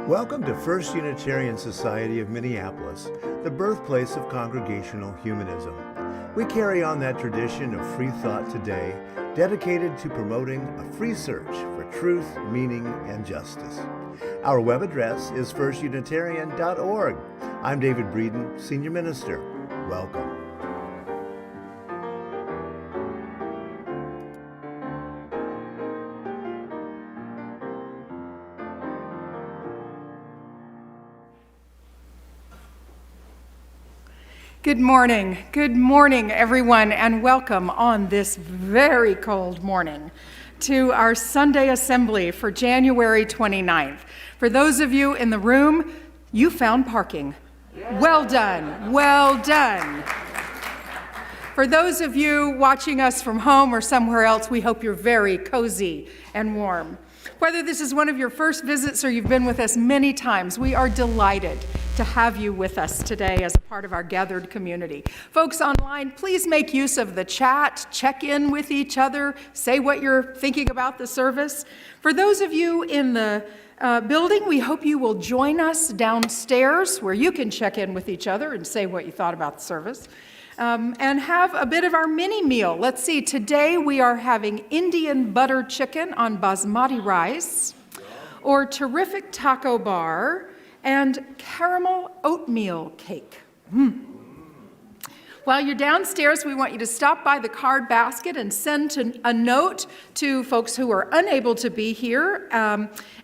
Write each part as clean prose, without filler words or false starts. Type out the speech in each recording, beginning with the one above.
Welcome to First Unitarian Society of Minneapolis, the birthplace of Congregational Humanism. We carry on that tradition of free thought today, dedicated to promoting a free search for truth, meaning, and justice. Our web address is firstunitarian.org. I'm David Breeden, Senior Minister. Welcome. Good morning, everyone, and welcome on this very cold morning to our Sunday Assembly for January 29th. For those of you in the room, you found parking. Well done, well done. For those of you watching us from home or somewhere else, we hope you're very cozy and warm. Whether this is one of your first visits or you've been with us many times, we are delighted to have you with us today as a part of our gathered community. Folks online, please make use of the chat, check in with each other, say what you're thinking about the service. For those of you in the building, we hope you will join us downstairs where you can check in with each other and say what you thought about the service. And have a bit of our mini meal. Let's see, today we are having Indian butter chicken on basmati rice, or terrific taco bar, and caramel oatmeal cake. While you're downstairs, we want you to stop by the card basket and send a note to folks who are unable to be here,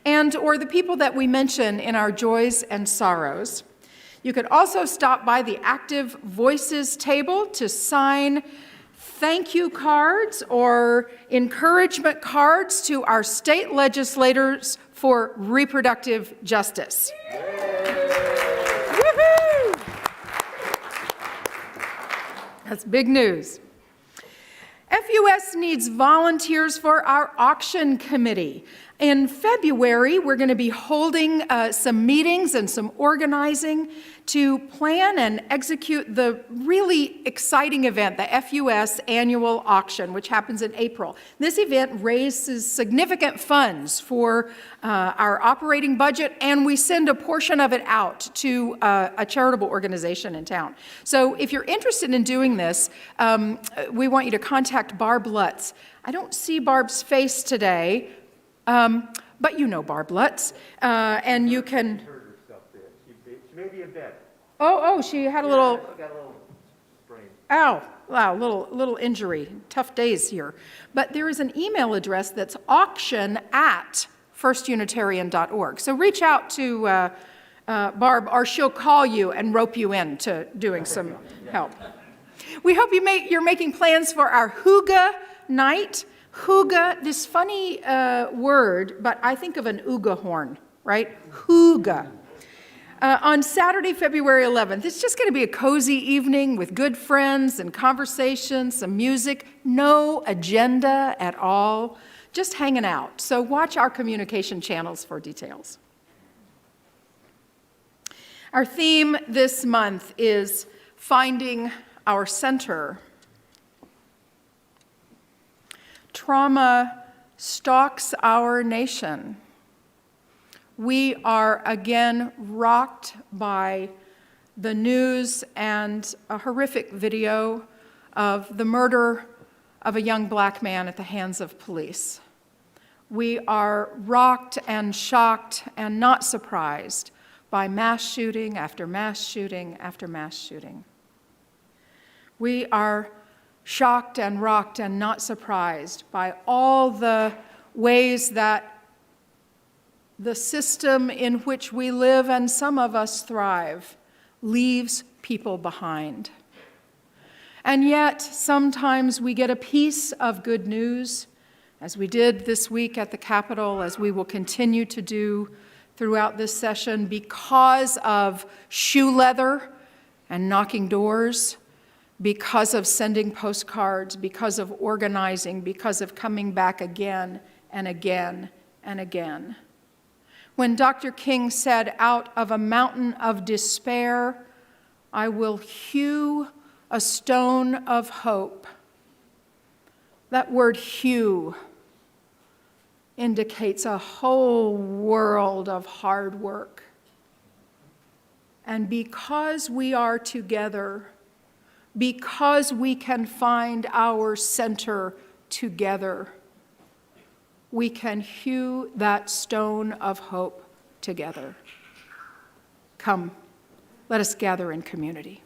and or the people that we mention in our joys and sorrows. You could also stop by the Active Voices table to sign thank you cards or encouragement cards to our state legislators for reproductive justice. Woohoo! That's big news. FUS needs volunteers for our auction committee. In February, we're going to be holding some meetings and some organizing to plan and execute the really exciting event, the FUS annual auction, which happens in April. This event raises significant funds for our operating budget, and we send a portion of it out to a charitable organization in town. So if you're interested in doing this, we want you to contact Barb Lutz. I don't see Barb's face today, but you know Barb Lutz, and you can... She may be in bed. Oh, she had a little... She got a little sprain. Ow, wow, little injury. Tough days here. But there is an email address that's auction@firstunitarian.org. So reach out to Barb, or she'll call you and rope you into doing some help. We hope you're making plans for our Hygge night. Hygge, this funny word, but I think of an Uga horn, right? Hygge. On Saturday, February 11th, it's just going to be a cozy evening with good friends and conversation, some music, no agenda at all, just hanging out. So watch our communication channels for details. Our theme this month is finding our center. Trauma stalks our nation. We are again rocked by the news and a horrific video of the murder of a young black man at the hands of police. We are rocked and shocked and not surprised by mass shooting after mass shooting after mass shooting. We are shocked and rocked and not surprised by all the ways that the system in which we live, and some of us thrive, leaves people behind. And yet, sometimes we get a piece of good news, as we did this week at the Capitol, as we will continue to do throughout this session, because of shoe leather and knocking doors, because of sending postcards, because of organizing, because of coming back again and again and again. When Dr. King said, "Out of a mountain of despair, I will hew a stone of hope," that word hew indicates a whole world of hard work. And because we are together, because we can find our center together, we can hew that stone of hope together. Come, let us gather in community.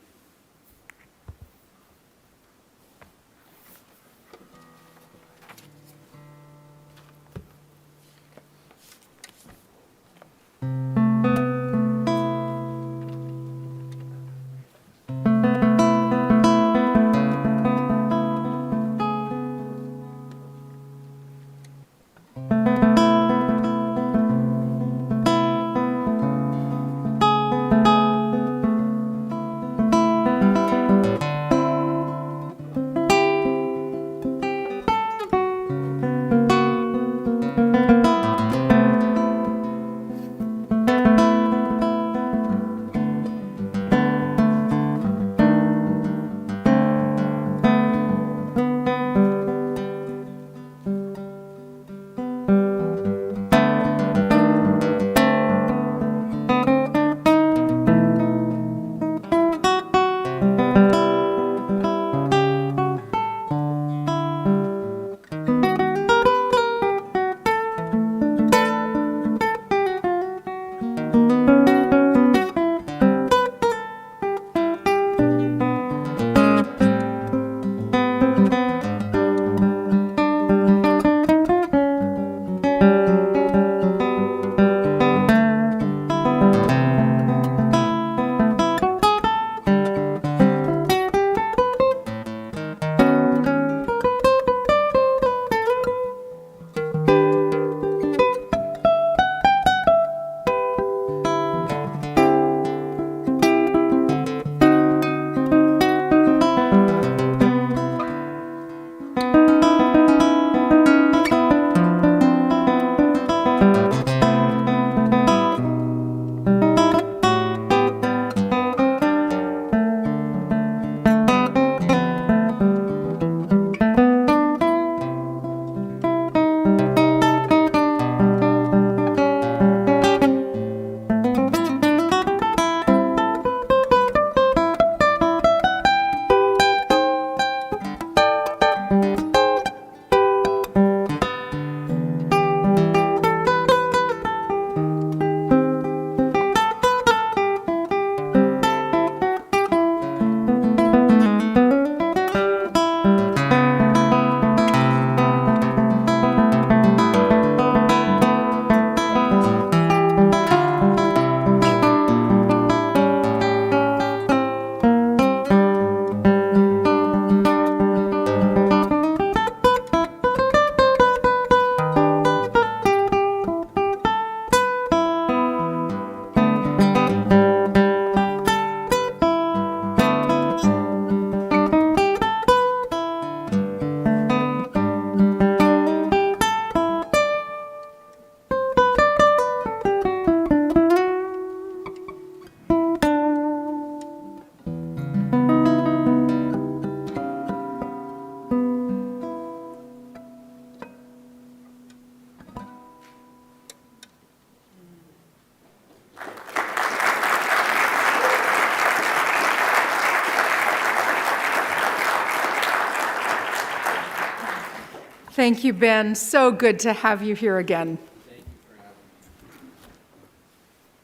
Thank you, Ben. So good to have you here again. Thank you for having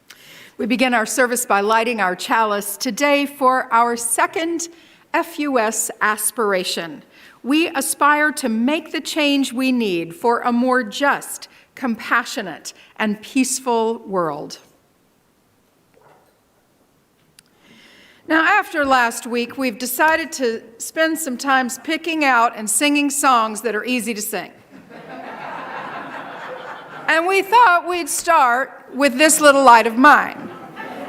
me. We begin our service by lighting our chalice today for our second FUS aspiration. We aspire to make the change we need for a more just, compassionate, and peaceful world. Now, after last week, we've decided to spend some time picking out and singing songs that are easy to sing. And we thought we'd start with This Little Light of Mine.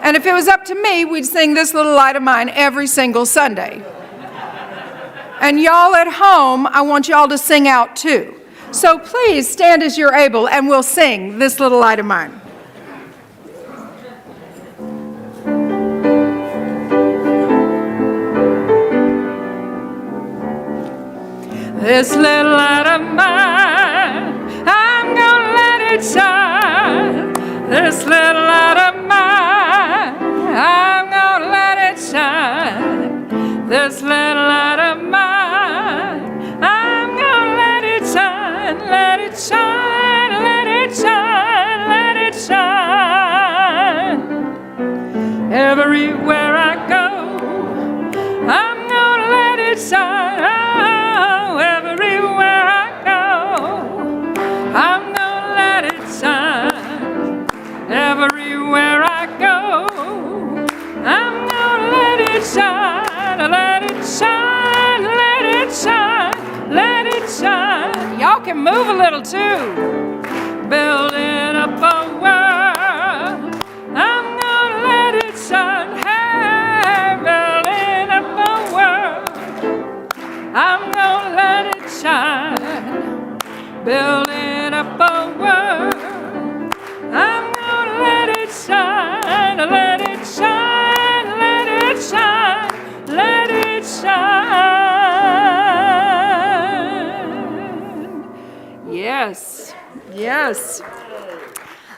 And if it was up to me, we'd sing This Little Light of Mine every single Sunday. And y'all at home, I want y'all to sing out too. So please stand as you're able and we'll sing This Little Light of Mine. This little light of mine, I'm gonna shine, let it shine, let it shine, let it shine. Everywhere I go, I'm gonna let it shine. Oh, everywhere I go, I'm gonna let it shine. Everywhere I go, I'm gonna let it shine, let it shine, let it shine, let it shine. Y'all can move a little too. Building up a world, I'm gonna let it shine. Hey, building up a world, I'm gonna let it shine. Building up a world, I'm gonna let it shine, let it shine, let it shine, let it shine. Yes, yes.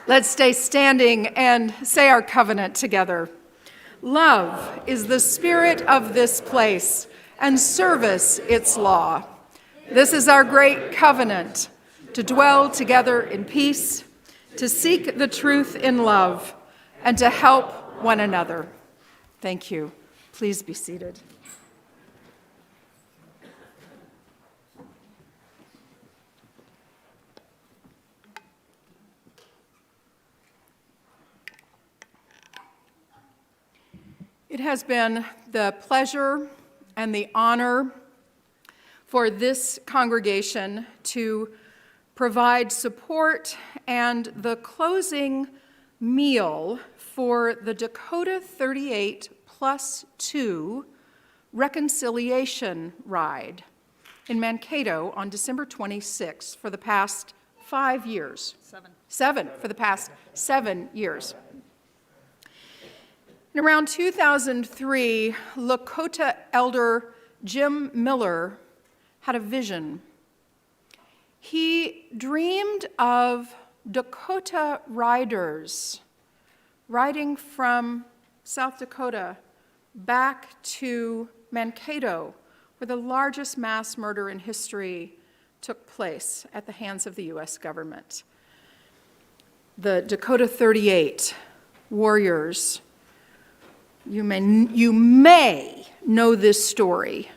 Let's stay standing and say our covenant together. Love is the spirit of this place, and service its law. This is our great covenant, to dwell together in peace, to seek the truth in love, and to help one another. Thank you. Please be seated. It has been the pleasure and the honor for this congregation to provide support and the closing meal for the Dakota 38 +2 reconciliation ride in Mankato on December 26th for the past 5 years. For the past 7 years. In around 2003, Lakota elder Jim Miller had a vision. He dreamed of Dakota riders riding from South Dakota back to Mankato, where the largest mass murder in history took place at the hands of the U.S. government. The Dakota 38 warriors. You may know this story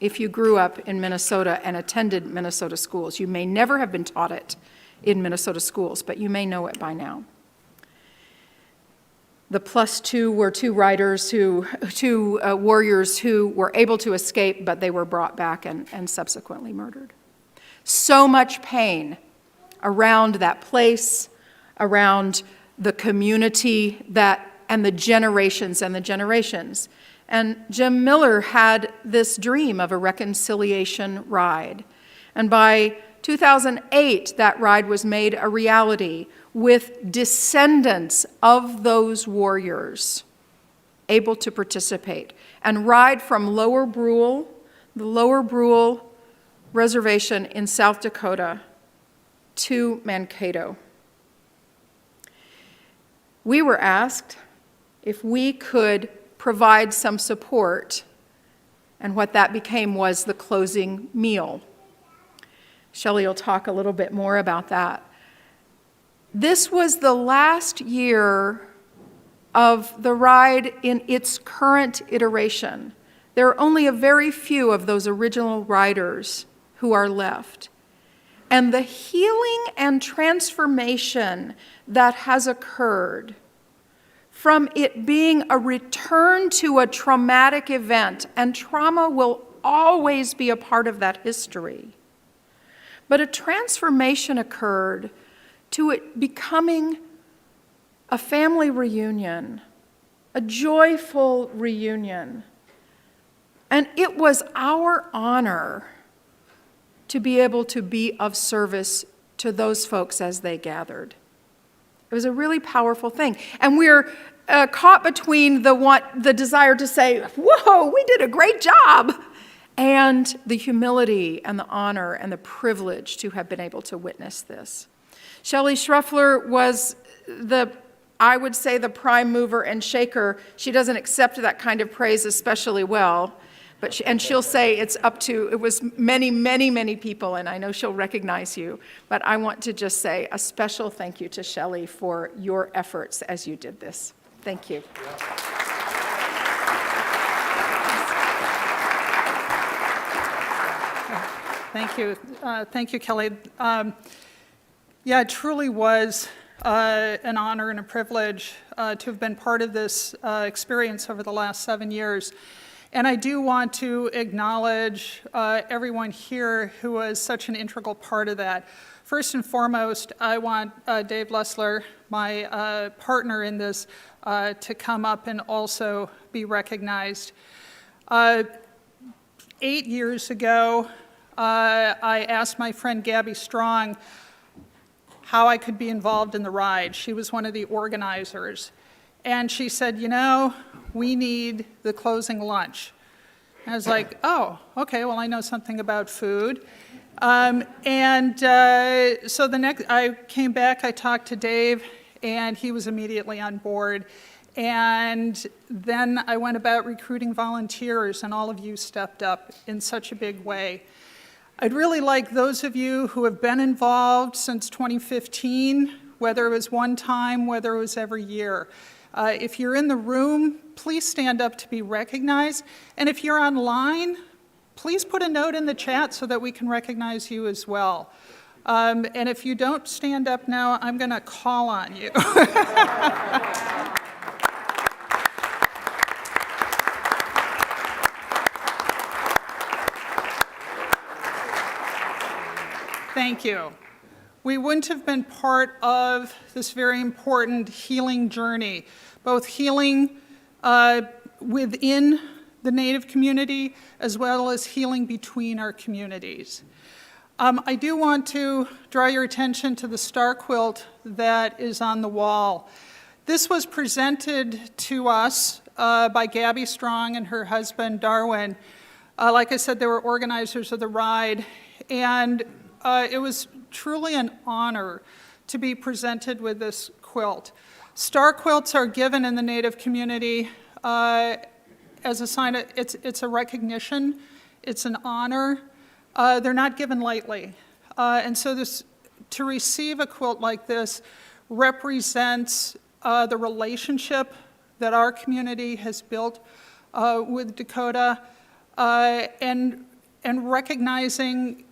if you grew up in Minnesota and attended Minnesota schools. You may never have been taught it in Minnesota schools, but you may know it by now. The +2 were two warriors who were able to escape, but they were brought back and subsequently murdered. So much pain around that place, around the community and the generations and the generations. And Jim Miller had this dream of a reconciliation ride. And by 2008, that ride was made a reality with descendants of those warriors able to participate and ride from Lower Brule, the Lower Brule Reservation in South Dakota, to Mankato. We were asked if we could provide some support, and what that became was the closing meal. Shelley will talk a little bit more about that. This was the last year of the ride in its current iteration. There are only a very few of those original riders who are left. And the healing and transformation that has occurred from it being a return to a traumatic event, and trauma will always be a part of that history. But a transformation occurred to it becoming a family reunion, a joyful reunion. And it was our honor to be able to be of service to those folks as they gathered. It was a really powerful thing. And we're caught between the desire to say, whoa, we did a great job, and the humility and the honor and the privilege to have been able to witness this. Shelley Schreffler was I would say, the prime mover and shaker. She doesn't accept that kind of praise especially well, But and she'll say it was many, many, many people, and I know she'll recognize you. But I want to just say a special thank you to Shelley for your efforts as you did this. Thank you. Thank you. Thank you, Kelly. Yeah, it truly was an honor and a privilege to have been part of this experience over the last 7 years. And I do want to acknowledge everyone here who was such an integral part of that. First and foremost, I want Dave Lessler, my partner in this, to come up and also be recognized. 8 years ago, I asked my friend Gabby Strong how I could be involved in the ride. She was one of the organizers. And she said, we need the closing lunch. And I was like, oh, okay, well, I know something about food. So I came back, I talked to Dave, and he was immediately on board. And then I went about recruiting volunteers, and all of you stepped up in such a big way. I'd really like those of you who have been involved since 2015, whether it was one time, whether it was every year. If you're in the room, please stand up to be recognized. And if you're online, please put a note in the chat so that we can recognize you as well. And if you don't stand up now, I'm going to call on you. Thank you. We wouldn't have been part of this very important healing journey, both healing within the Native community as well as healing between our communities. I do want to draw your attention to the star quilt that is on the wall. This was presented to us by Gabby Strong and her husband, Darwin. Like I said, they were organizers of the ride, and it was truly an honor to be presented with this quilt. Star quilts are given in the Native community as a sign of, it's a recognition, it's an honor. They're not given lightly. And so to receive a quilt like this represents the relationship that our community has built with Dakota, and recognizing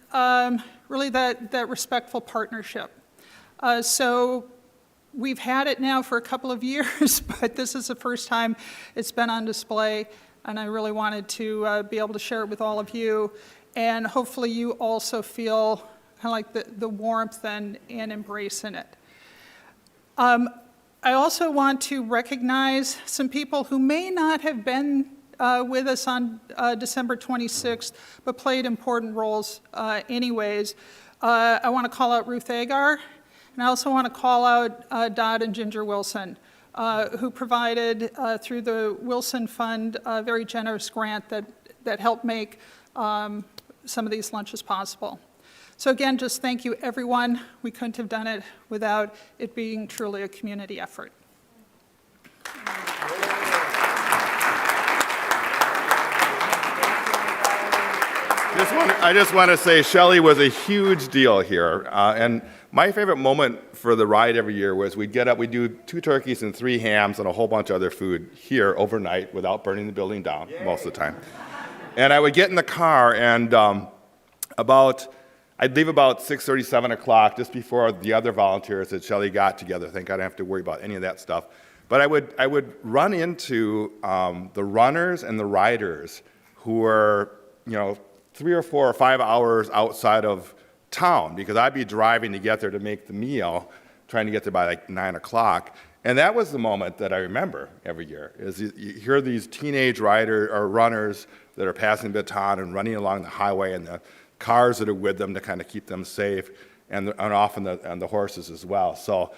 really that respectful partnership. So we've had it now for a couple of years, but this is the first time it's been on display, and I really wanted to be able to share it with all of you, and hopefully you also feel kind of like the warmth and embrace in it. I also want to recognize some people who may not have been with us on December 26th, but played important roles anyways. I want to call out Ruth Agar, and I also want to call out Dodd and Ginger Wilson, who provided, through the Wilson Fund, a very generous grant that helped make some of these lunches possible. So again, just thank you, everyone. We couldn't have done it without it being truly a community effort. I just want to say Shelley was a huge deal here. And my favorite moment for the ride every year was we'd get up, we'd do 2 turkeys and 3 hams and a whole bunch of other food here overnight without burning the building down. Yay. Most of the time. And I would get in the car, and I'd leave about 6:30, 7 o'clock, just before the other volunteers that Shelley got together. Thank God I don't have to worry about any of that stuff. But I would run into the runners and the riders who were, 3 or 4 or 5 hours outside of town, because I'd be driving to get there to make the meal, trying to get there by like 9 o'clock. And that was the moment that I remember every year, is you hear these teenage runners that are passing the baton and running along the highway, and the cars that are with them to kind of keep them safe, and often the horses as well. So,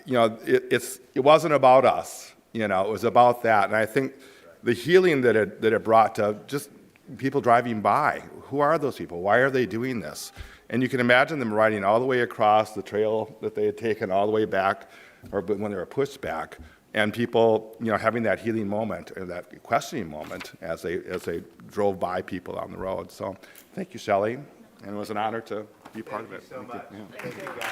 it wasn't about us, it was about that. And I think the healing that it brought to just people driving by. Who are those people? Why are they doing this? And you can imagine them riding all the way across the trail that they had taken all the way back, or when they were pushed back, and people, having that healing moment or that questioning moment as they drove by people on the road. So thank you, Shelley, and it was an honor to be part of it. Thank you so much. Yeah. Thank you, guys.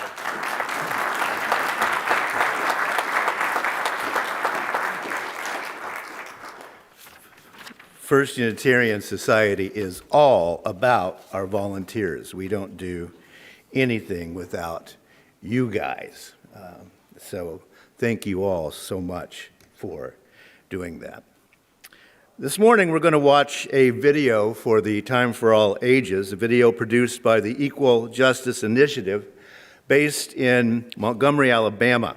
First Unitarian Society is all about our volunteers. We don't do anything without you guys. So thank you all so much for doing that. This morning we're going to watch a video for the Time for All Ages, a video produced by the Equal Justice Initiative based in Montgomery, Alabama.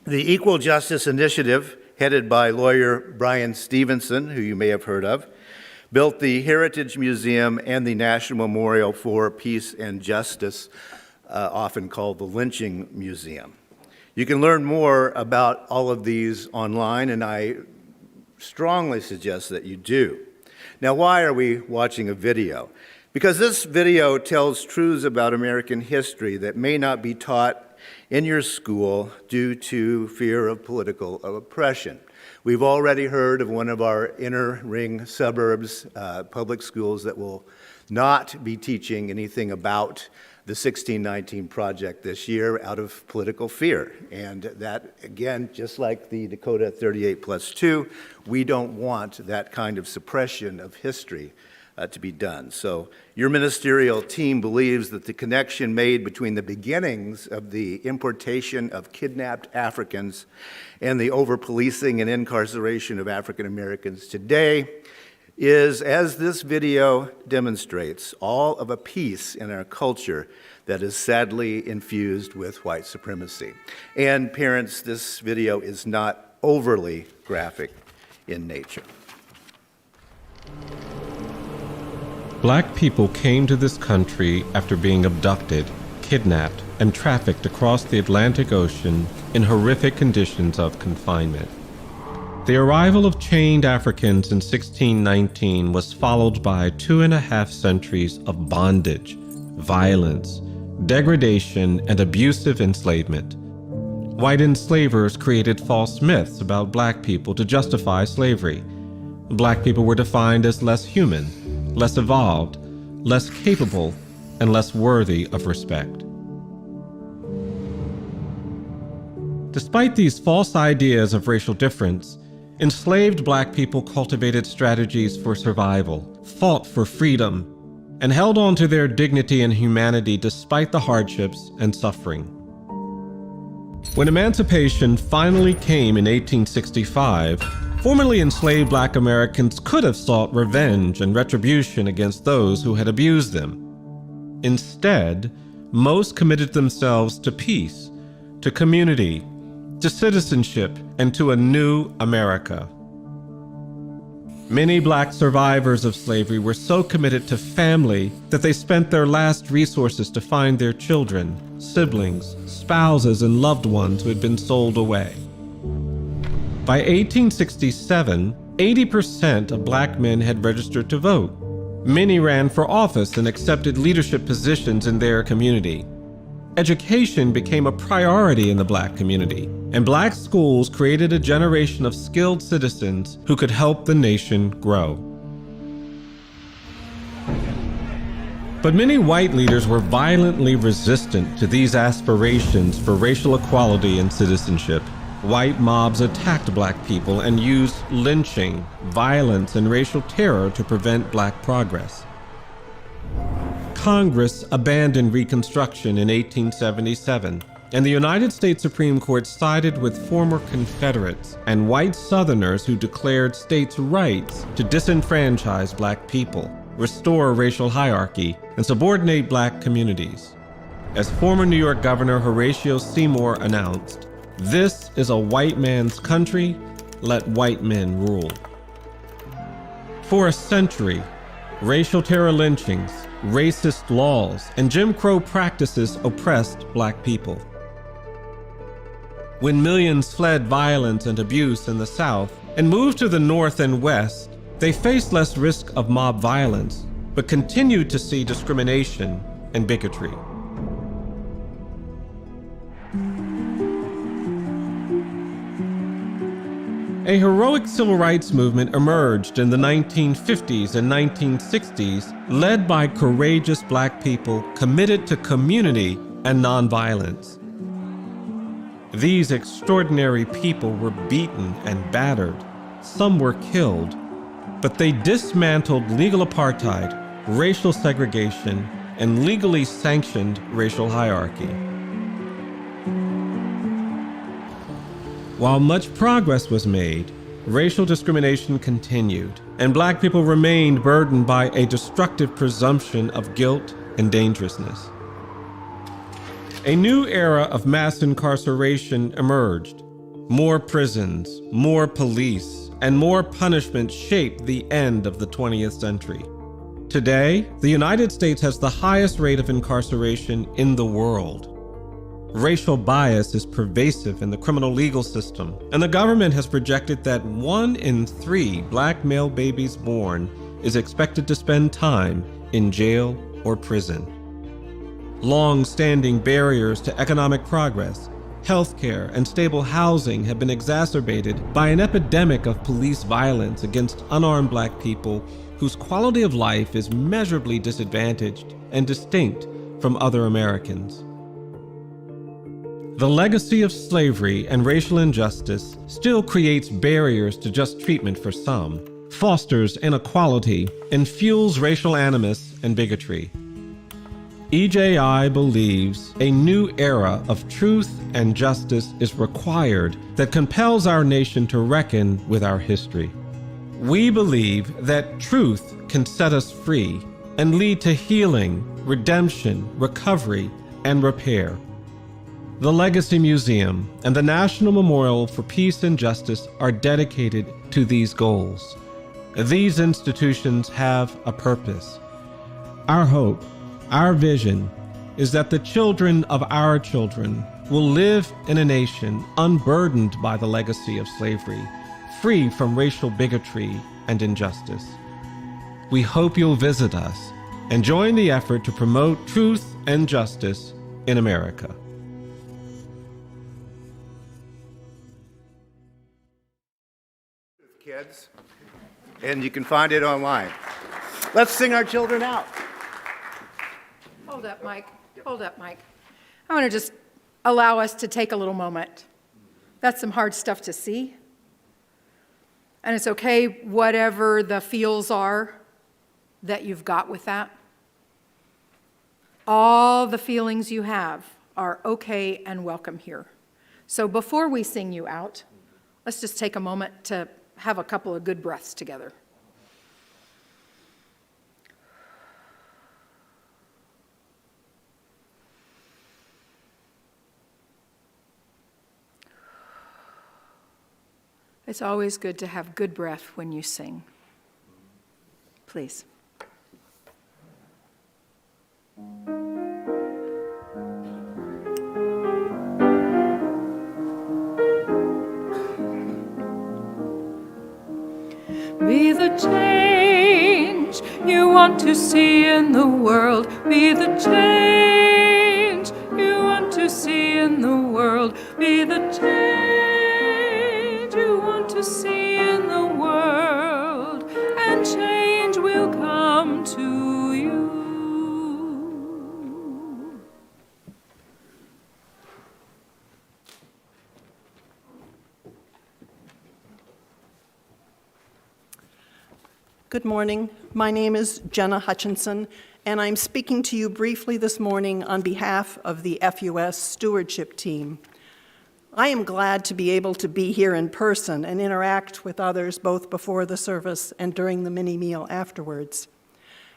The Equal Justice Initiative, headed by lawyer Brian Stevenson, who you may have heard of, built the Heritage Museum and the National Memorial for Peace and Justice, often called the Lynching Museum. You can learn more about all of these online, and I strongly suggest that you do. Now, why are we watching a video? Because this video tells truths about American history that may not be taught in your school due to fear of political oppression. We've already heard of one of our inner ring suburbs public schools that will not be teaching anything about the 1619 Project this year out of political fear. And that, again, just like the Dakota 38+2, we don't want that kind of suppression of history to be done. So your ministerial team believes that the connection made between the beginnings of the importation of kidnapped Africans and the over-policing and incarceration of African Americans today is, as this video demonstrates, all of a piece in our culture that is sadly infused with white supremacy. And parents, this video is not overly graphic in nature. Black people came to this country after being abducted, kidnapped, and trafficked across the Atlantic Ocean in horrific conditions of confinement. The arrival of chained Africans in 1619 was followed by 2.5 centuries of bondage, violence, degradation, and abusive enslavement. White enslavers created false myths about black people to justify slavery. Black people were defined as less human, less evolved, less capable, and less worthy of respect. Despite these false ideas of racial difference, enslaved black people cultivated strategies for survival, fought for freedom, and held on to their dignity and humanity despite the hardships and suffering. When emancipation finally came in 1865, formerly enslaved black Americans could have sought revenge and retribution against those who had abused them. Instead, most committed themselves to peace, to community, to citizenship, and to a new America. Many black survivors of slavery were so committed to family that they spent their last resources to find their children, siblings, spouses, and loved ones who had been sold away. By 1867, 80% of black men had registered to vote. Many ran for office and accepted leadership positions in their community. Education became a priority in the black community, and black schools created a generation of skilled citizens who could help the nation grow. But many white leaders were violently resistant to these aspirations for racial equality and citizenship. White mobs attacked black people and used lynching, violence, and racial terror to prevent black progress. Congress abandoned Reconstruction in 1877, and the United States Supreme Court sided with former Confederates and white Southerners who declared states' rights to disenfranchise black people, restore racial hierarchy, and subordinate black communities. As former New York Governor Horatio Seymour announced, "This is a white man's country, let white men rule." For a century, racial terror lynchings, racist laws, and Jim Crow practices oppressed black people. When millions fled violence and abuse in the South and moved to the North and West, they faced less risk of mob violence, but continued to see discrimination and bigotry. A heroic civil rights movement emerged in the 1950s and 1960s, led by courageous Black people committed to community and nonviolence. These extraordinary people were beaten and battered. Some were killed, but they dismantled legal apartheid, racial segregation, and legally sanctioned racial hierarchy. While much progress was made, racial discrimination continued, and Black people remained burdened by a destructive presumption of guilt and dangerousness. A new era of mass incarceration emerged. More prisons, more police, and more punishment shaped the end of the 20th century. Today, the United States has the highest rate of incarceration in the world. Racial bias is pervasive in the criminal legal system, and the government has projected that 1 in 3 Black male babies born is expected to spend time in jail or prison. Long-standing barriers to economic progress, healthcare, and stable housing have been exacerbated by an epidemic of police violence against unarmed Black people whose quality of life is measurably disadvantaged and distinct from other Americans. The legacy of slavery and racial injustice still creates barriers to just treatment for some, fosters inequality, and fuels racial animus and bigotry. EJI believes a new era of truth and justice is required that compels our nation to reckon with our history. We believe that truth can set us free and lead to healing, redemption, recovery, and repair. The Legacy Museum and the National Memorial for Peace and Justice are dedicated to these goals. These institutions have a purpose. Our hope, our vision, is that the children of our children will live in a nation unburdened by the legacy of slavery, free from racial bigotry and injustice. We hope you'll visit us and join the effort to promote truth and justice in America. Kids, and you can find it online. Let's sing our children out. Hold up, Mike. Hold up, Mike. I want to just allow us to take a little moment. That's some hard stuff to see. And it's okay, whatever the feels are that you've got with that. All the feelings you have are okay and welcome here. So before we sing you out, let's just take a moment to have a couple of good breaths together. It's always good to have good breath when you sing. Please. Be the change you want to see in the world. Be the change you want to see in the world. Be the change you want to see in the world. And change will come to you. Good morning. My name is Jenna Hutchinson, and I'm speaking to you briefly this morning on behalf of the FUS stewardship team. I am glad to be able to be here in person and interact with others both before the service and during the mini meal afterwards.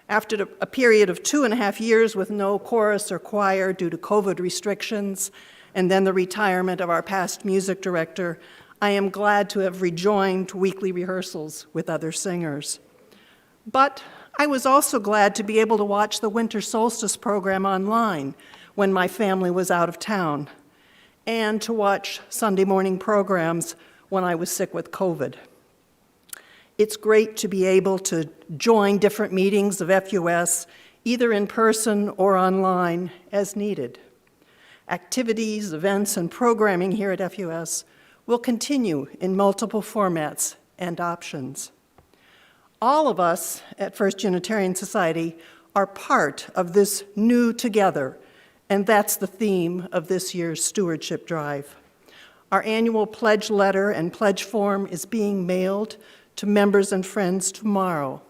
After a period of 2.5 years with no chorus or choir due to COVID restrictions, and then the retirement of our past music director, I am glad to have rejoined weekly rehearsals with other singers. But I was also glad to be able to watch the Winter Solstice program online when my family was out of town, and to watch Sunday morning programs when I was sick with COVID. It's great to be able to join different meetings of FUS, either in person or online, as needed. Activities, events, and programming here at FUS will continue in multiple formats and options. All of us at First Unitarian Society are part of this new together, and that's the theme of this year's stewardship drive. Our annual pledge letter and pledge form is being mailed to members and friends tomorrow.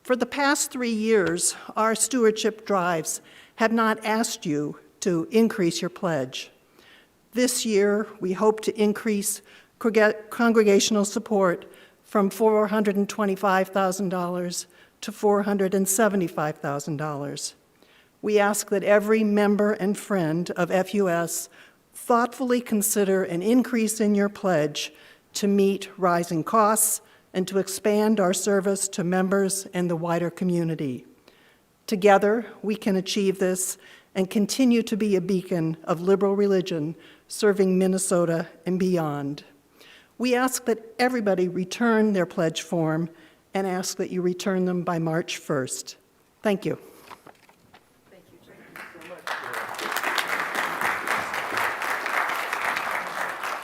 For the past 3 years, our stewardship drives have not asked you to increase your pledge. This year, we hope to increase congregational support from $425,000 to $475,000. We ask that every member and friend of FUS thoughtfully consider an increase in your pledge to meet rising costs and to expand our service to members and the wider community. Together, we can achieve this and continue to be a beacon of liberal religion serving Minnesota and beyond. We ask that everybody return their pledge form and ask that you return them by March 1st. Thank you.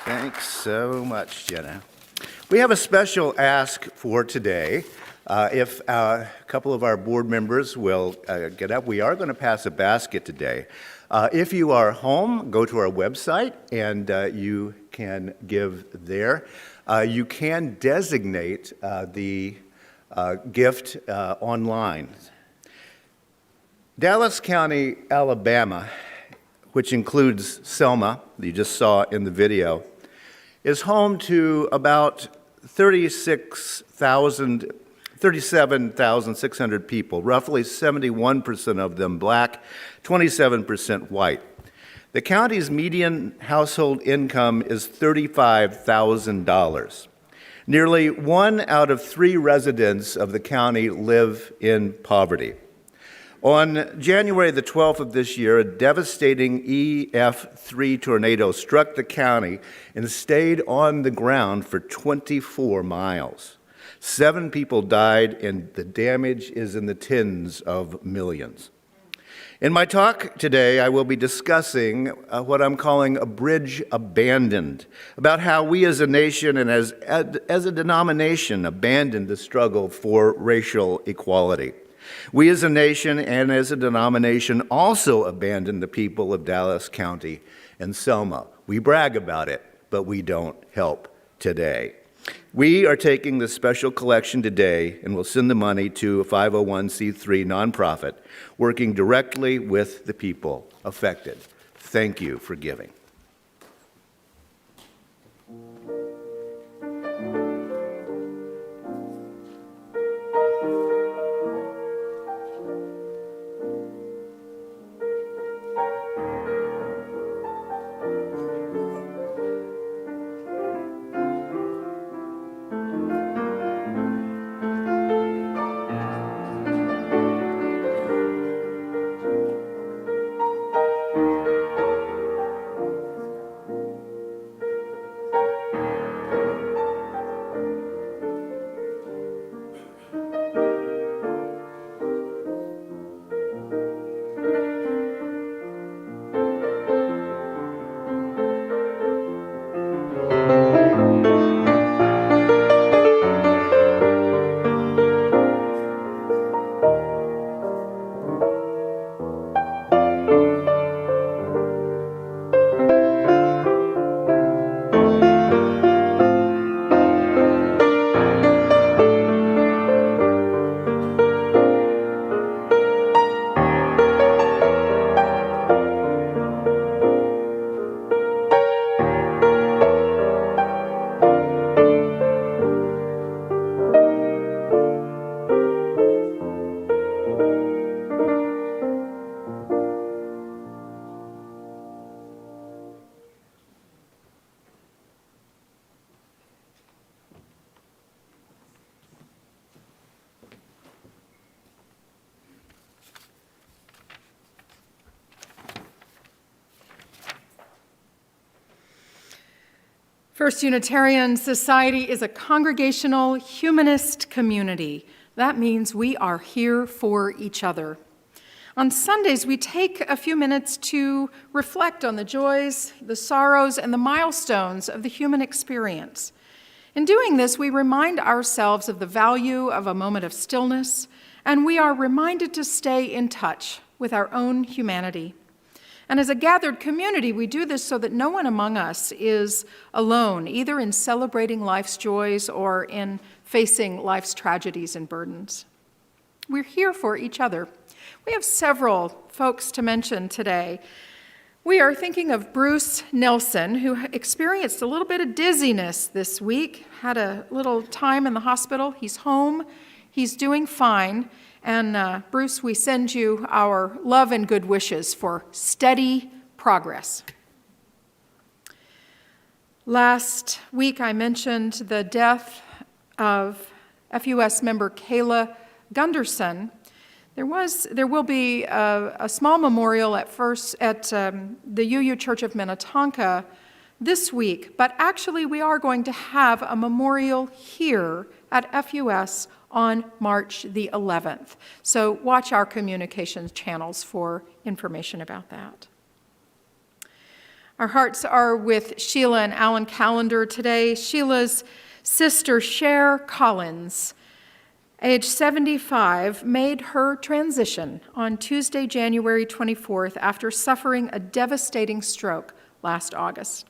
Thanks so much, Jenna. We have a special ask for today. If a couple of our board members will get up, we are going to pass a basket today. If you are home, go to our website and you can give there. You can designate the gift online. Dallas County, Alabama, which includes Selma, that you just saw in the video, is home to about 37,600 people, roughly 71% of them black, 27% white. The county's median household income is $35,000. Nearly 1 out of 3 residents of the county live in poverty. On January the 12th of this year, a devastating EF3 tornado struck the county and stayed on the ground for 24 miles. 7 people died, and the damage is in the tens of millions. In my talk today, I will be discussing what I'm calling a bridge abandoned, about how we as a nation and as a denomination abandoned the struggle for racial equality. We as a nation and as a denomination also abandoned the people of Dallas County and Selma. We brag about it, but we don't help today. We are taking this special collection today and will send the money to a 501c3 nonprofit working directly with the people affected. Thank you for giving. First Unitarian Society is a congregational humanist community. That means we are here for each other. On Sundays, we take a few minutes to reflect on the joys, the sorrows, and the milestones of the human experience. In doing this, we remind ourselves of the value of a moment of stillness, and we are reminded to stay in touch with our own humanity. And as a gathered community, we do this so that no one among us is alone, either in celebrating life's joys or in facing life's tragedies and burdens. We're here for each other. We have several folks to mention today. We are thinking of Bruce Nelson, who experienced a little bit of dizziness this week, had a little time in the hospital. He's home. He's doing fine. And Bruce, we send you our love and good wishes for steady progress. Last week, I mentioned the death of FUS member Kayla Gunderson. There will be a small memorial at the UU Church of Minnetonka this week, but actually we are going to have a memorial here at FUS on March the 11th. So watch our communications channels for information about that. Our hearts are with Sheila and Alan Callender today. Sheila's sister, Cher Collins, age 75, made her transition on Tuesday, January 24th after suffering a devastating stroke last August.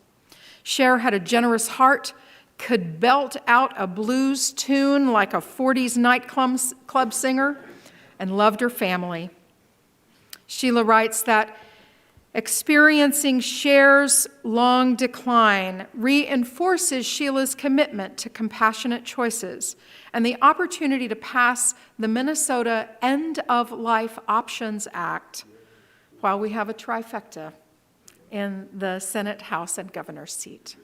Cher had a generous heart, could belt out a blues tune like a 40s nightclub singer, and loved her family. Sheila writes that experiencing Cher's long decline reinforces Sheila's commitment to compassionate choices and the opportunity to pass the Minnesota End of Life Options Act while we have a trifecta in the Senate, House, and governor's seat.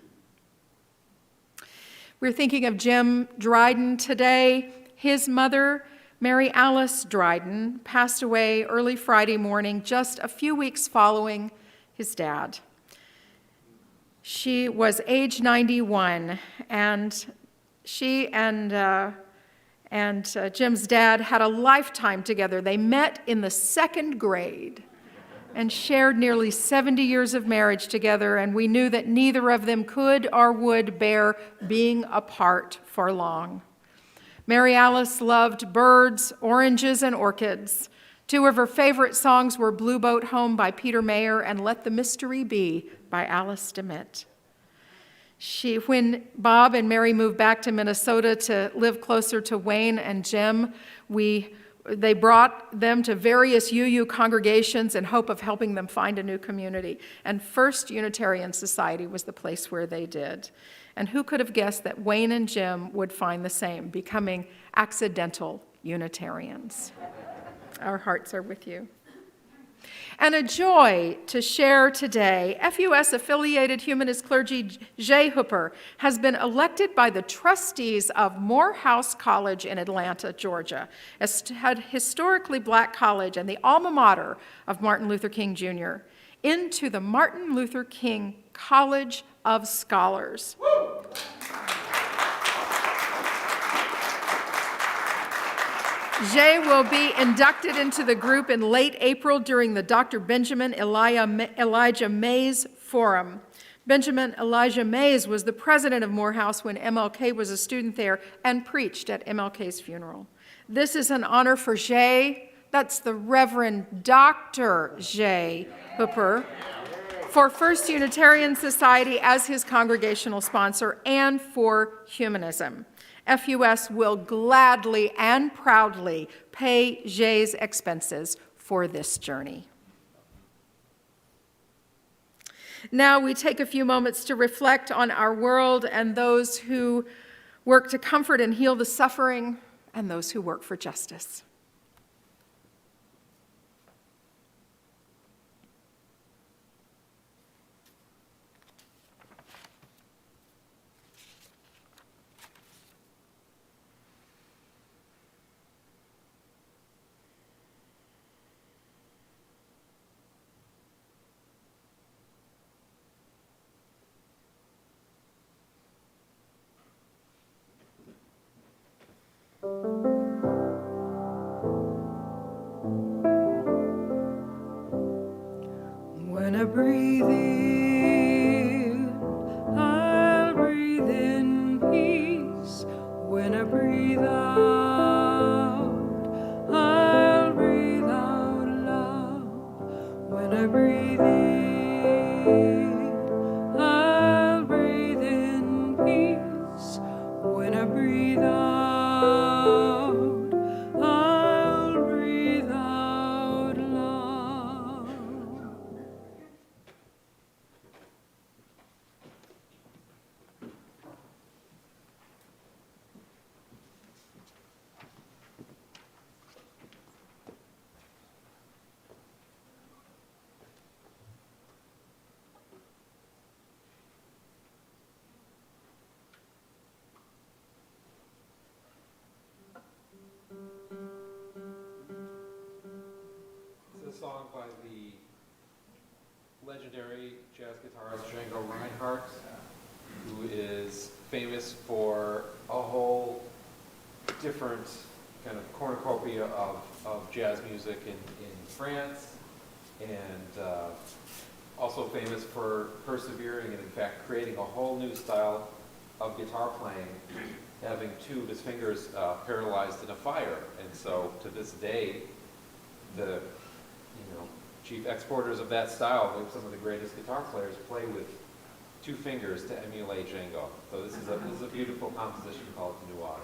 We're thinking of Jim Dryden today. His mother, Mary Alice Dryden, passed away early Friday morning, just a few weeks following his dad. She was age 91, and she and Jim's dad had a lifetime together. They met in the second grade and shared nearly 70 years of marriage together, and we knew that neither of them could or would bear being apart for long. Mary Alice loved birds, oranges, and orchids. Two of her favorite songs were Blue Boat Home by Peter Mayer and Let the Mystery Be by Alice DeMitt. When Bob and Mary moved back to Minnesota to live closer to Wayne and Jim, they brought them to various UU congregations in hope of helping them find a new community. And First Unitarian Society was the place where they did. And who could have guessed that Wayne and Jim would find the same, becoming accidental Unitarians? Our hearts are with you. And a joy to share today, FUS-affiliated humanist clergy Jay Hooper has been elected by the trustees of Morehouse College in Atlanta, Georgia, a historically black college and the alma mater of Martin Luther King Jr., into the Martin Luther King College of Scholars. Jay will be inducted into the group in late April during the Dr. Benjamin Elijah Mays Forum. Benjamin Elijah Mays was the president of Morehouse when MLK was a student there and preached at MLK's funeral. This is an honor for Jay. That's the Reverend Dr. Jay Hooper, for First Unitarian Society as his congregational sponsor, and for humanism. FUS will gladly and proudly pay Jay's expenses for this journey. Now we take a few moments to reflect on our world and those who work to comfort and heal the suffering and those who work for justice. breathe in, I'll breathe in peace. When I breathe out, I'll breathe out love. When I breathe in, I'll breathe in peace. When I breathe out, I'll breathe out love. It's a song by the legendary jazz guitarist Django Reinhardt, who is famous for a whole different kind of cornucopia of jazz music in France, and also famous for persevering and in fact creating a whole new style of guitar playing, having two of his fingers paralyzed in a fire. And so to this day, the chief exporters of that style, some of the greatest guitar players, play with two fingers to emulate Django. So this is a beautiful composition called Nuage.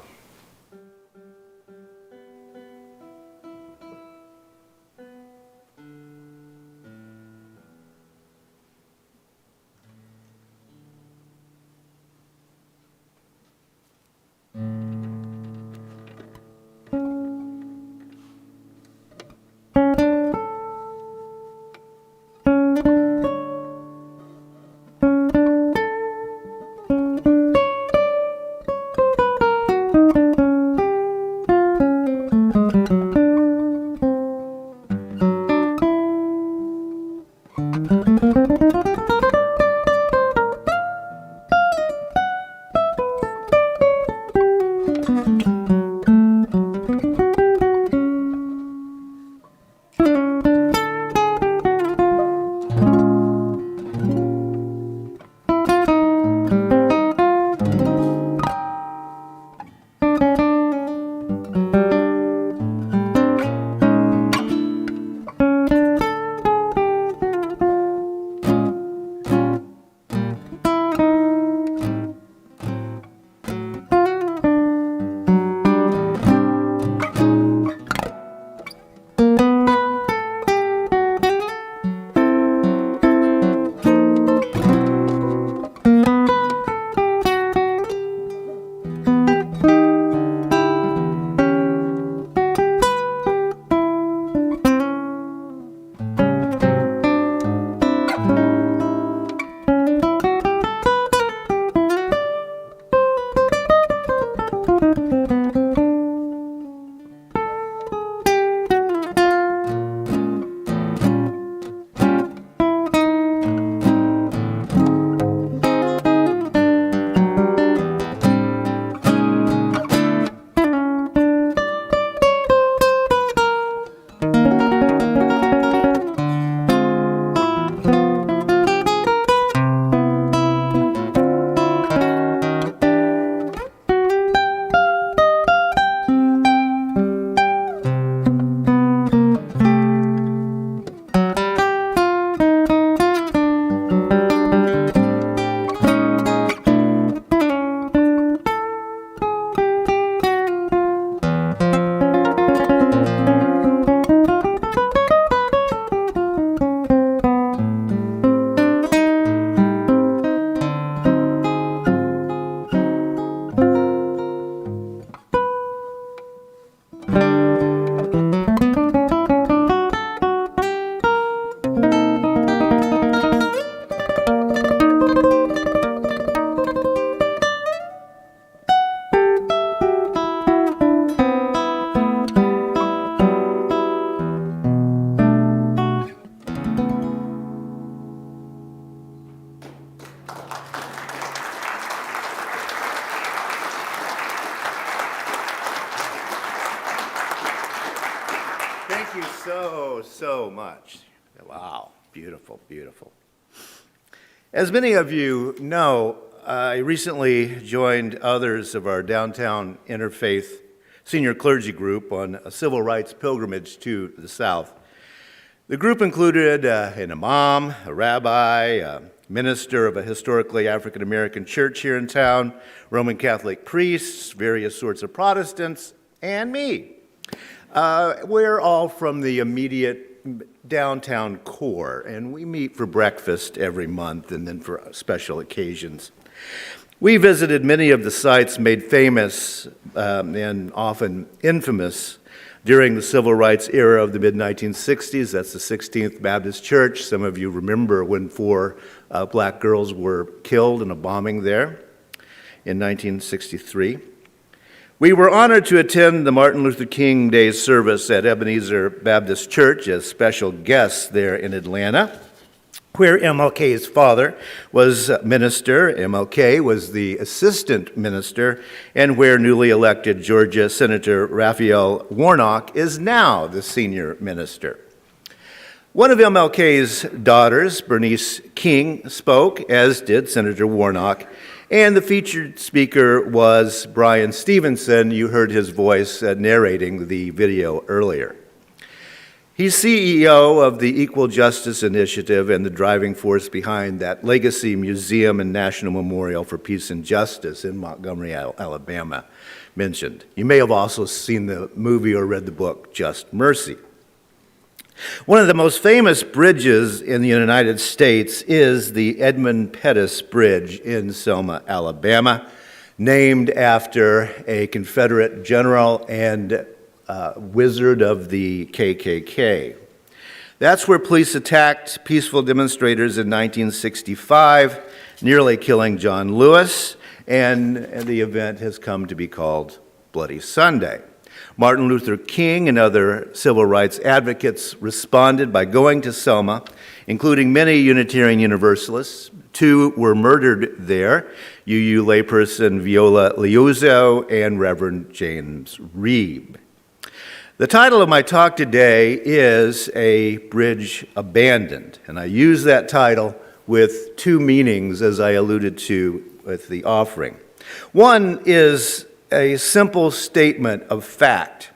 Thank you so much. Wow, beautiful, beautiful. As many of you know, I recently joined others of our downtown interfaith senior clergy group on a civil rights pilgrimage to the South. The group included an imam, a rabbi, a minister of a historically African American church here in town, Roman Catholic priests, various sorts of Protestants, and me. We're all from the immediate downtown core, and we meet for breakfast every month and then for special occasions. We visited many of the sites made famous and often infamous during the civil rights era of the mid-1960s. That's the 16th Baptist Church. Some of you remember when 4 black girls were killed in a bombing there in 1963. We were honored to attend the Martin Luther King Day service at Ebenezer Baptist Church as special guests there in Atlanta, where MLK's father was minister, MLK was the assistant minister, and where newly elected Georgia Senator Raphael Warnock is now the senior minister. One of MLK's daughters, Bernice King, spoke, as did Senator Warnock, and the featured speaker was Brian Stevenson. You heard his voice narrating the video earlier. He's CEO of the Equal Justice Initiative and the driving force behind that Legacy Museum and National Memorial for Peace and Justice in Montgomery, Alabama, mentioned. You may have also seen the movie or read the book, Just Mercy. One of the most famous bridges in the United States is the Edmund Pettus Bridge in Selma, Alabama, named after a Confederate general and wizard of the KKK. That's where police attacked peaceful demonstrators in 1965, nearly killing John Lewis, and the event has come to be called Bloody Sunday. Martin Luther King and other civil rights advocates responded by going to Selma, including many Unitarian Universalists. 2 were murdered there, UU layperson Viola Liuzzo and Reverend James Reeb. The title of my talk today is A Bridge Abandoned, and I use that title with 2 meanings, as I alluded to with the offering. One is a simple statement of fact.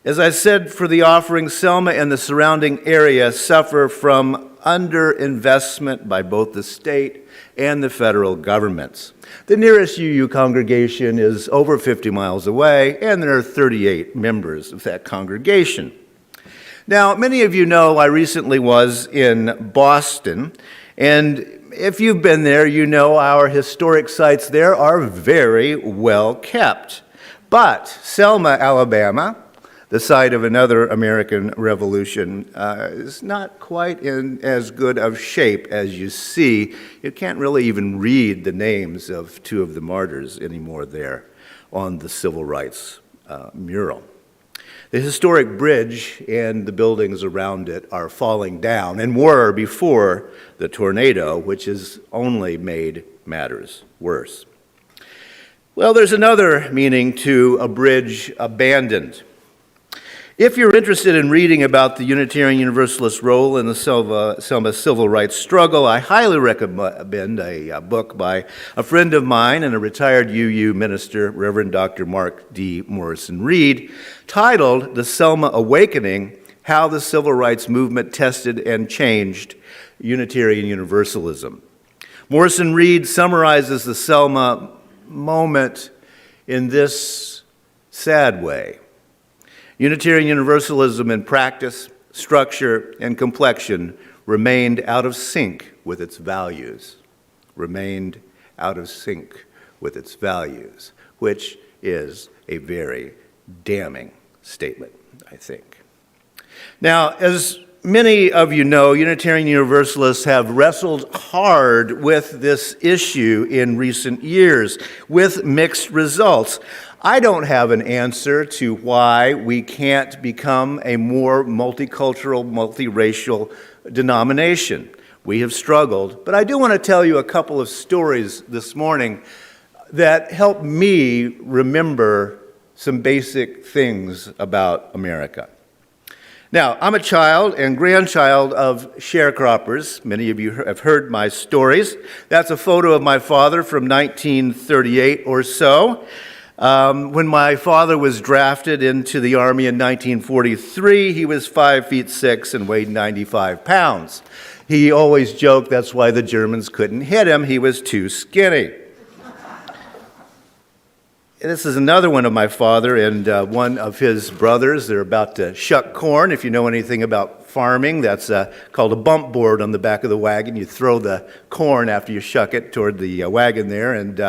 As I said for the offering, Selma and the surrounding area suffer from underinvestment by both the state and the federal governments. The nearest UU congregation is over 50 miles away, and there are 38 members of that congregation. Now, many of you know I recently was in Boston, and if you've been there, you know our historic sites there are very well kept. But Selma, Alabama, the site of another American Revolution, is not quite in as good of shape as you see. You can't really even read the names of 2 of the martyrs anymore there on the civil rights mural. The historic bridge and the buildings around it are falling down and were before the tornado, which has only made matters worse. Well, there's another meaning to a bridge abandoned. If you're interested in reading about the Unitarian Universalist role in the Selma civil rights struggle, I highly recommend a book by a friend of mine and a retired UU minister, Reverend Dr. Mark D. Morrison Reed, titled The Selma Awakening: How the Civil Rights Movement Tested and Changed Unitarian Universalism. Morrison Reed summarizes the Selma moment in this sad way. Unitarian Universalism in practice, structure, and complexion remained out of sync with its values. Remained out of sync with its values, which is a very damning statement, I think. Now, as many of you know, Unitarian Universalists have wrestled hard with this issue in recent years, with mixed results. I don't have an answer to why we can't become a more multicultural, multiracial denomination. We have struggled, but I do want to tell you a couple of stories this morning that help me remember some basic things about America. Now, I'm a child and grandchild of sharecroppers. Many of you have heard my stories. That's a photo of my father from 1938 or so. When my father was drafted into the Army in 1943, he was 5'6" and weighed 95 pounds. He always joked that's why the Germans couldn't hit him. He was too skinny. This is another one of my father and one of his brothers. They're about to shuck corn. If you know anything about farming, that's called a bump board on the back of the wagon. You throw the corn after you shuck it toward the wagon there, and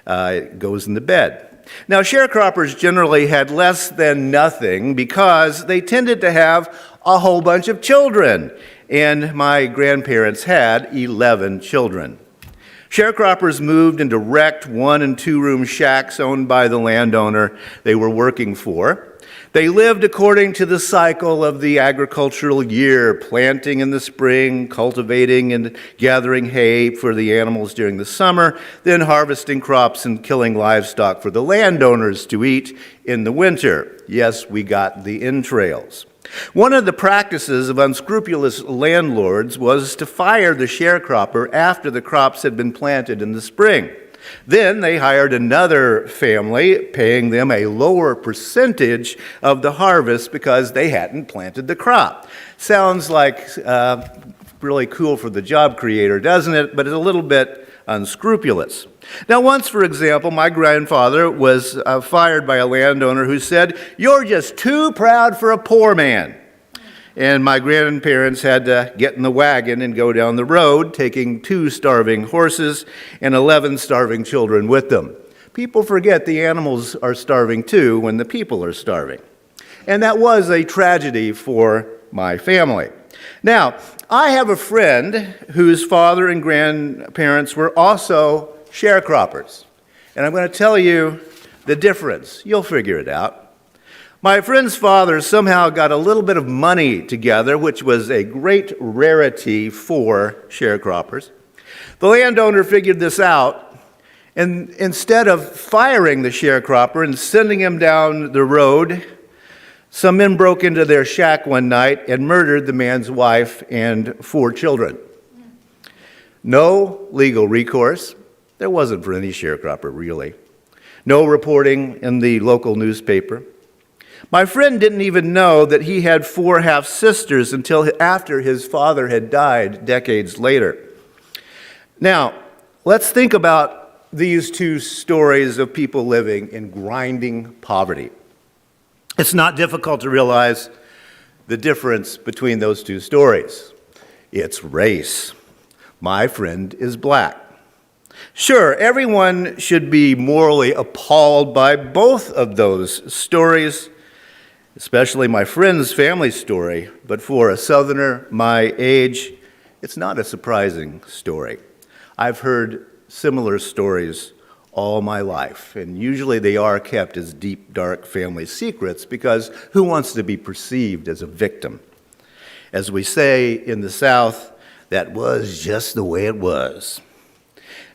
it goes in the bed. Now, sharecroppers generally had less than nothing because they tended to have a whole bunch of children, and my grandparents had 11 children. Sharecroppers moved into wrecked 1- and 2-room shacks owned by the landowner they were working for. They lived according to the cycle of the agricultural year, planting in the spring, cultivating and gathering hay for the animals during the summer, then harvesting crops and killing livestock for the landowners to eat in the winter. Yes, we got the entrails. One of the practices of unscrupulous landlords was to fire the sharecropper after the crops had been planted in the spring. Then they hired another family, paying them a lower percentage of the harvest because they hadn't planted the crop. Sounds like really cool for the job creator, doesn't it? But it's a little bit unscrupulous. Now, once, for example, my grandfather was fired by a landowner who said, "You're just too proud for a poor man." And my grandparents had to get in the wagon and go down the road, taking 2 starving horses and 11 starving children with them. People forget the animals are starving too when the people are starving. And that was a tragedy for my family. Now, I have a friend whose father and grandparents were also sharecroppers. And I'm going to tell you the difference. You'll figure it out. My friend's father somehow got a little bit of money together, which was a great rarity for sharecroppers. The landowner figured this out, and instead of firing the sharecropper and sending him down the road, some men broke into their shack one night and murdered the man's wife and 4 children. No legal recourse. There wasn't for any sharecropper, really. No reporting in the local newspaper. My friend didn't even know that he had 4 half-sisters until after his father had died decades later. Now, let's think about these 2 stories of people living in grinding poverty. It's not difficult to realize the difference between those 2 stories. It's race. My friend is black. Sure, everyone should be morally appalled by both of those stories, especially my friend's family story, but for a Southerner my age, it's not a surprising story. I've heard similar stories all my life, and usually they are kept as deep, dark family secrets because who wants to be perceived as a victim? As we say in the South, that was just the way it was.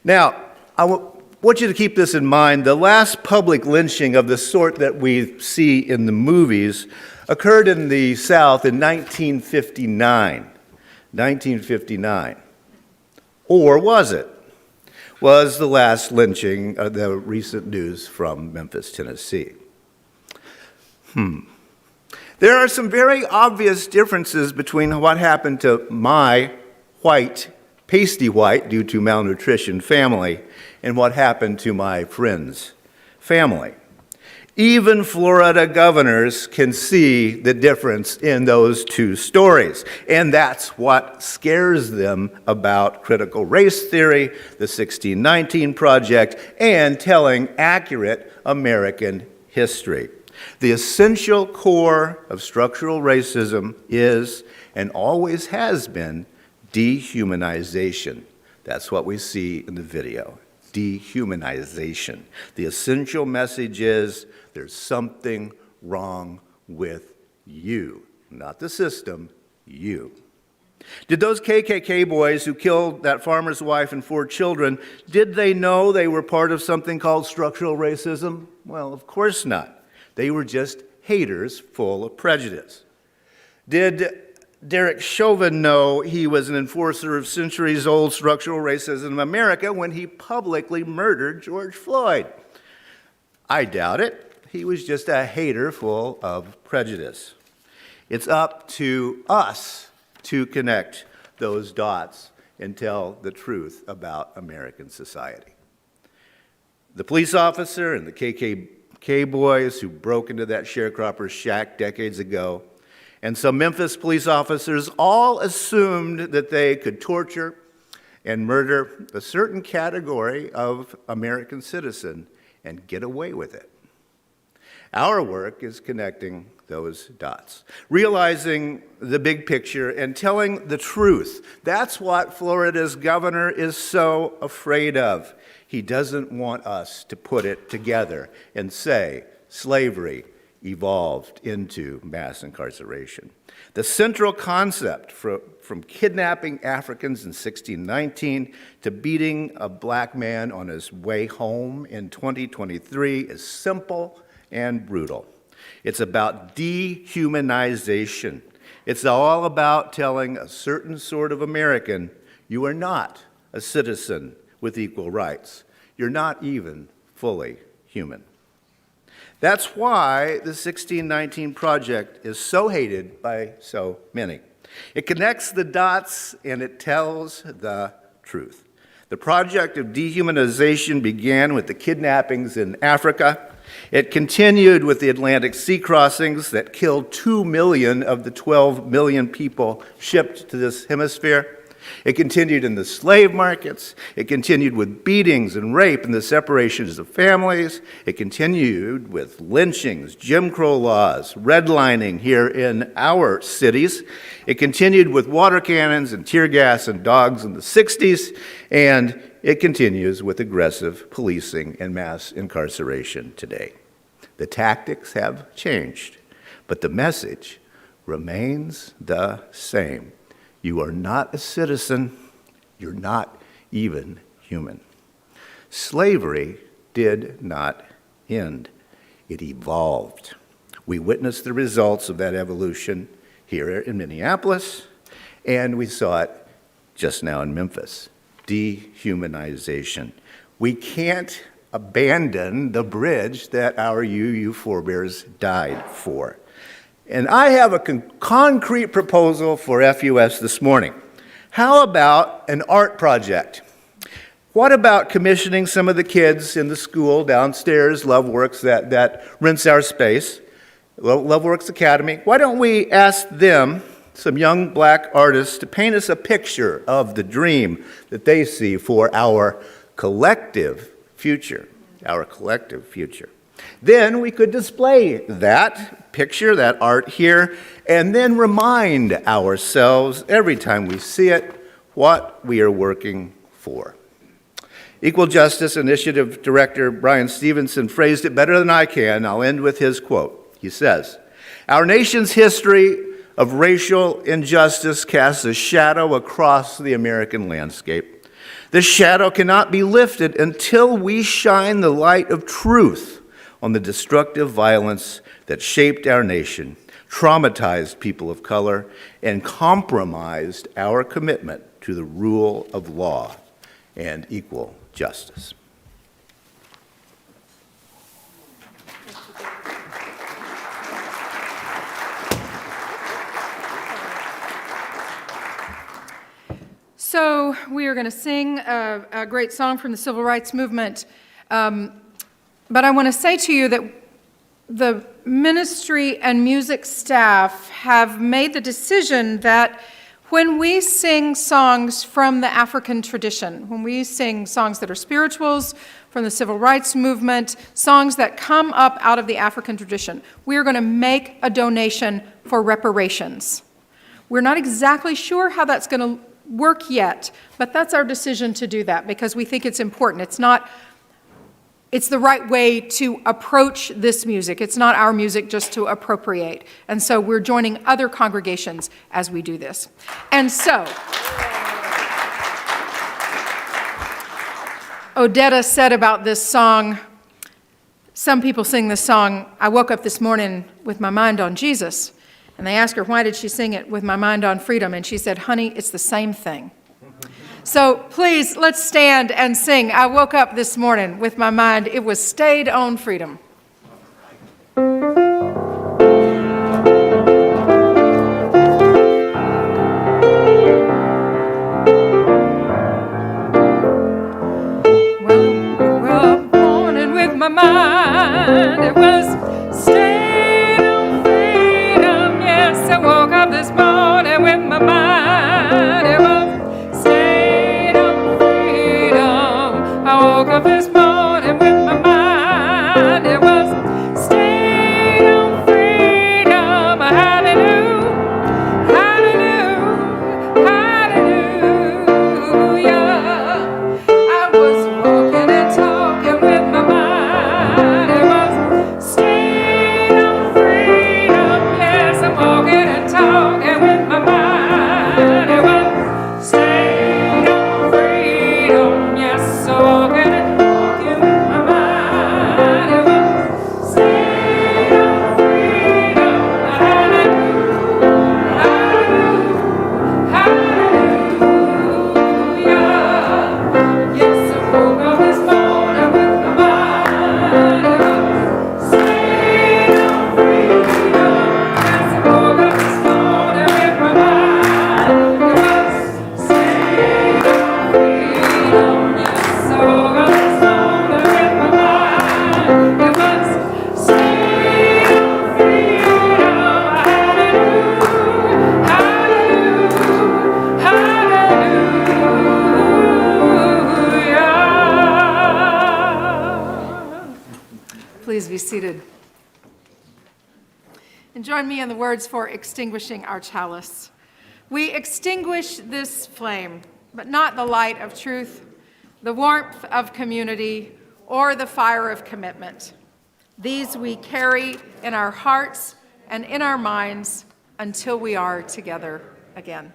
Now, I want you to keep this in mind. The last public lynching of the sort that we see in the movies occurred in the South in 1959. 1959. Or was it? Was the last lynching the recent news from Memphis, Tennessee? There are some very obvious differences between what happened to my white, pasty white, due to malnutrition family, and what happened to my friend's family. Even Florida governors can see the difference in those 2 stories, and that's what scares them about critical race theory, the 1619 Project, and telling accurate American history. The essential core of structural racism is, and always has been, dehumanization. That's what we see in the video. Dehumanization. The essential message is there's something wrong with you, not the system, you. Did those KKK boys who killed that farmer's wife and 4 children, did they know they were part of something called structural racism? Well, of course not. They were just haters full of prejudice. Did Derek Chauvin know he was an enforcer of centuries-old structural racism in America when he publicly murdered George Floyd? I doubt it. He was just a hater full of prejudice. It's up to us to connect those dots and tell the truth about American society. The police officer and the KKK boys who broke into that sharecropper's shack decades ago, and some Memphis police officers all assumed that they could torture and murder a certain category of American citizen and get away with it. Our work is connecting those dots, realizing the big picture and telling the truth. That's what Florida's governor is so afraid of. He doesn't want us to put it together and say slavery evolved into mass incarceration. The central concept from kidnapping Africans in 1619 to beating a black man on his way home in 2023 is simple and brutal. It's about dehumanization. It's all about telling a certain sort of American, you are not a citizen with equal rights. You're not even fully human. That's why the 1619 Project is so hated by so many. It connects the dots and it tells the truth. The project of dehumanization began with the kidnappings in Africa. It continued with the Atlantic sea crossings that killed 2 million of the 12 million people shipped to this hemisphere. It continued in the slave markets. It continued with beatings and rape and the separations of families. It continued with lynchings, Jim Crow laws, redlining here in our cities. It continued with water cannons and tear gas and dogs in the 60s. And it continues with aggressive policing and mass incarceration today. The tactics have changed, but the message remains the same. You are not a citizen. You're not even human. Slavery did not end. It evolved. We witnessed the results of that evolution here in Minneapolis, and we saw it just now in Memphis. Dehumanization. We can't abandon the bridge that our UU forebears died for. And I have a concrete proposal for FUS this morning. How about an art project? What about commissioning some of the kids in the school downstairs, Loveworks, that rents our space, Loveworks Academy? Why don't we ask them, some young black artists, to paint us a picture of the dream that they see for our collective future, Then we could display that picture, that art here, and then remind ourselves every time we see it what we are working for. Equal Justice Initiative Director Brian Stevenson phrased it better than I can. I'll end with his quote. He says, "Our nation's history of racial injustice casts a shadow across the American landscape. The shadow cannot be lifted until we shine the light of truth on the destructive violence that shaped our nation, traumatized people of color, and compromised our commitment to the rule of law and equal justice." So we are going to sing a great song from the Civil Rights Movement. But I want to say to you that the ministry and music staff have made the decision that when we sing songs from the African tradition, when we sing songs that are spirituals from the Civil Rights Movement, songs that come up out of the African tradition, we are going to make a donation for reparations. We're not exactly sure how that's going to work yet, but that's our decision to do that because we think it's important. It's the right way to approach this music. It's not our music just to appropriate. And so we're joining other congregations as we do this. And so, Odetta said about this song, some people sing this song, I woke up this morning with my mind on Jesus. And they asked her, why did she sing it, With My Mind on Freedom? And she said, honey, it's the same thing. So please, let's stand and sing. I woke up this morning with my mind, it was stayed on freedom. My mind, it was stayed on freedom. Yes, I woke up this morning with my mind, it was stayed on freedom. I woke up this morning with my mind, it was stayed on freedom. Hallelujah, hallelujah, hallelujah. I was walking and talking with my mind. Please be seated. And join me in the words for extinguishing our chalice. We extinguish this flame, but not the light of truth, the warmth of community, or the fire of commitment. These we carry in our hearts and in our minds until we are together again.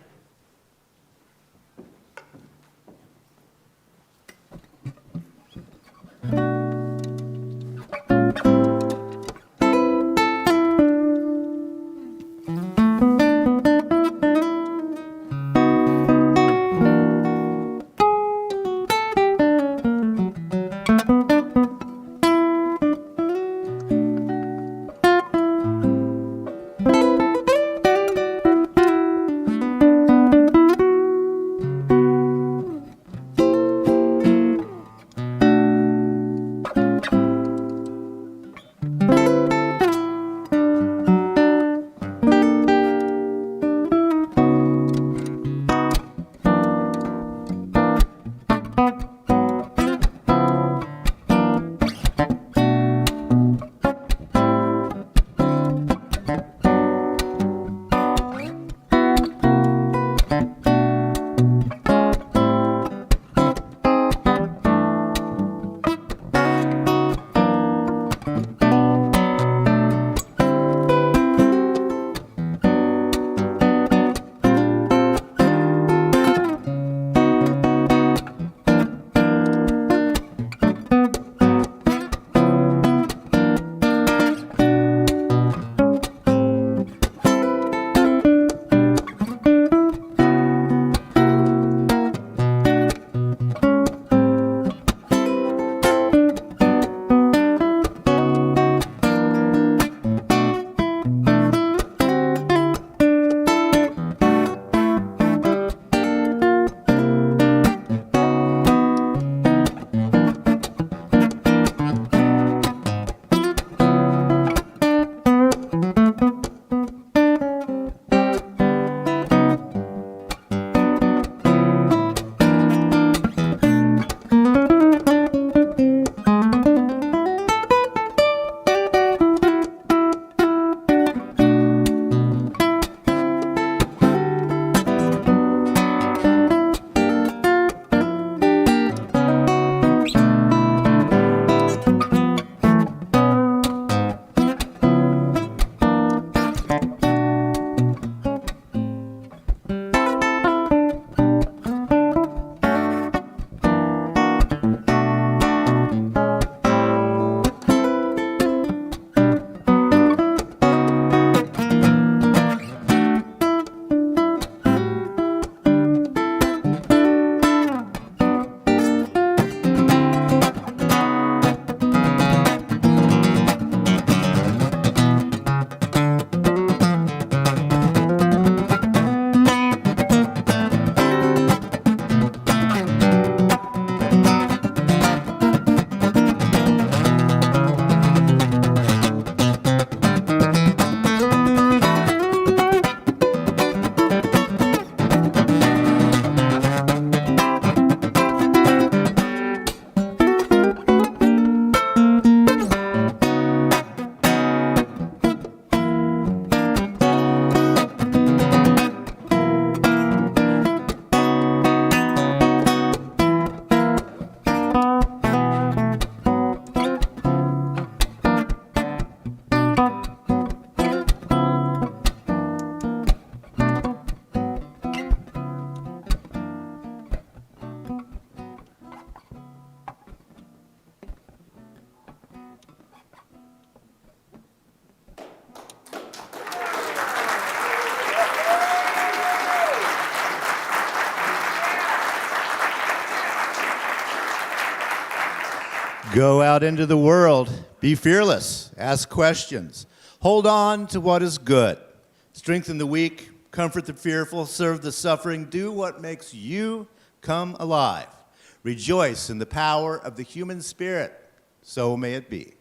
Go out into the world. Be fearless. Ask questions. Hold on to what is good. Strengthen the weak. Comfort the fearful. Serve the suffering. Do what makes you come alive. Rejoice in the power of the human spirit. So may it be.